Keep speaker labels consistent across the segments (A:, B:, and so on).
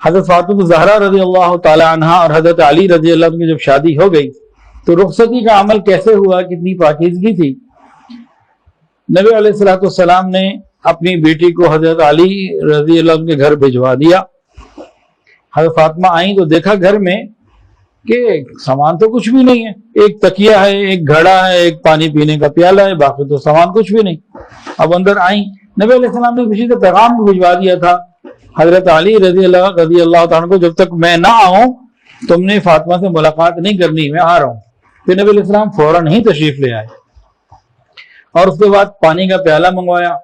A: حضرت فاطمہ زہرا رضی اللہ تعالی عنہا اور حضرت علی رضی اللہ عنہ کی جب شادی ہو گئی تو رخصتی کا عمل کیسے ہوا، کتنی پاکیزگی تھی۔ نبی علیہ السلام نے اپنی بیٹی کو حضرت علی رضی اللہ عنہ کے گھر بھجوا دیا۔ حضرت فاطمہ آئیں تو دیکھا گھر میں کہ سامان تو کچھ بھی نہیں ہے، ایک تکیہ ہے، ایک گھڑا ہے، ایک پانی پینے کا پیالہ ہے، باقی تو سامان کچھ بھی نہیں۔ اب اندر آئیں، نبی علیہ السلام نے کسی کا پیغام بھی بھجوا دیا تھا حضرت علی رضی اللہ تعالیٰ کو، جب تک میں نہ آؤں تم نے فاطمہ سے ملاقات نہیں کرنی، میں آ رہا ہوں۔ پھر نبی علیہ السلام فوراً ہی تشریف لے آئے اور اس کے بعد پانی کا پیالہ منگوایا،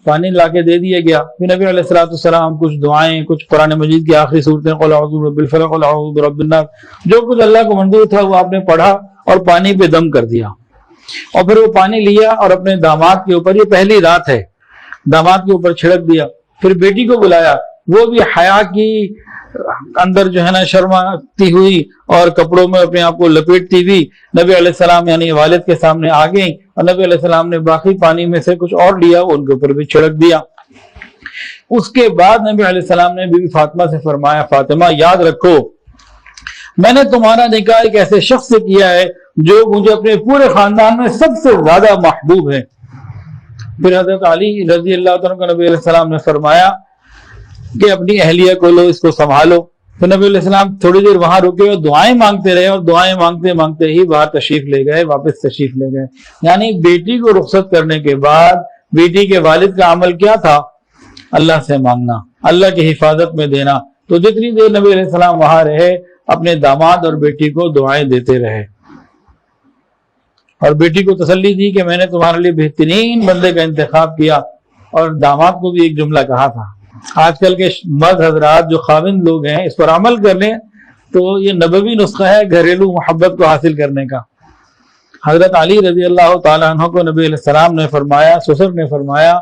A: پانی لا کے دے دیا گیا۔ پھر نبی علیہ السلام کچھ دعائیں، کچھ قرآن مجید کی آخری صورتیں، قل اعوذ برب الفلق، قل اعوذ برب الناس، جو کچھ اللہ کو منظور تھا وہ آپ نے پڑھا اور پانی پہ دم کر دیا، اور پھر وہ پانی لیا اور اپنے داماد کے اوپر، یہ پہلی رات ہے، داماد کے اوپر چھڑک دیا۔ پھر بیٹی کو بلایا، وہ بھی حیا کی اندر جو ہے نا شرماتی ہوئی اور کپڑوں میں اپنے آپ کو لپیٹتی ہوئی نبی علیہ السلام یعنی والد کے سامنے آ گئی، اور نبی علیہ السلام نے باقی پانی میں سے کچھ اور لیا، ان کے اوپر بھی چھڑک دیا۔ اس کے بعد نبی علیہ السلام نے بی بی فاطمہ سے فرمایا، فاطمہ یاد رکھو میں نے تمہارا نکاح ایک ایسے شخص سے کیا ہے جو مجھے اپنے پورے خاندان میں سب سے زیادہ محبوب ہے۔ پھر حضرت علی رضی اللہ عنہ کو نبی علیہ السلام نے فرمایا کہ اپنی اہلیہ کو لو، اس کو سنبھالو۔ تو نبی علیہ السلام تھوڑی دیر وہاں رکے اور دعائیں مانگتے رہے، اور دعائیں مانگتے مانگتے ہی باہر تشریف لے گئے، واپس تشریف لے گئے۔ یعنی بیٹی کو رخصت کرنے کے بعد بیٹی کے والد کا عمل کیا تھا؟ اللہ سے مانگنا، اللہ کی حفاظت میں دینا۔ تو جتنی دیر نبی علیہ السلام وہاں رہے اپنے داماد اور بیٹی کو دعائیں دیتے رہے، اور بیٹی کو تسلی دی کہ میں نے تمہارے لیے بہترین بندے کا انتخاب کیا، اور داماد کو بھی ایک جملہ کہا تھا۔ آج کل کے مرد حضرات جو خاوند لوگ ہیں اس پر عمل کر لیں تو یہ نبوی نسخہ ہے گھریلو محبت کو حاصل کرنے کا۔ حضرت علی رضی اللہ تعالیٰ عنہ کو نبی علیہ السلام نے فرمایا، سسر نے فرمایا،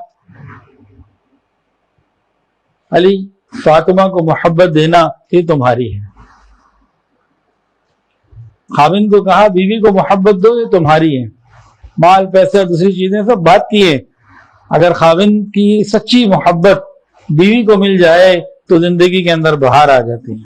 A: علی فاطمہ کو محبت دینا یہ تمہاری ہے۔ خاوند کو کہا بیوی کو محبت دو، یہ تمہاری ہے۔ مال پیسے اور دوسری چیزیں سب بات کی ہے، اگر خاوند کی سچی محبت بیوی کو مل جائے تو زندگی کے اندر بہار آ جاتی ہے۔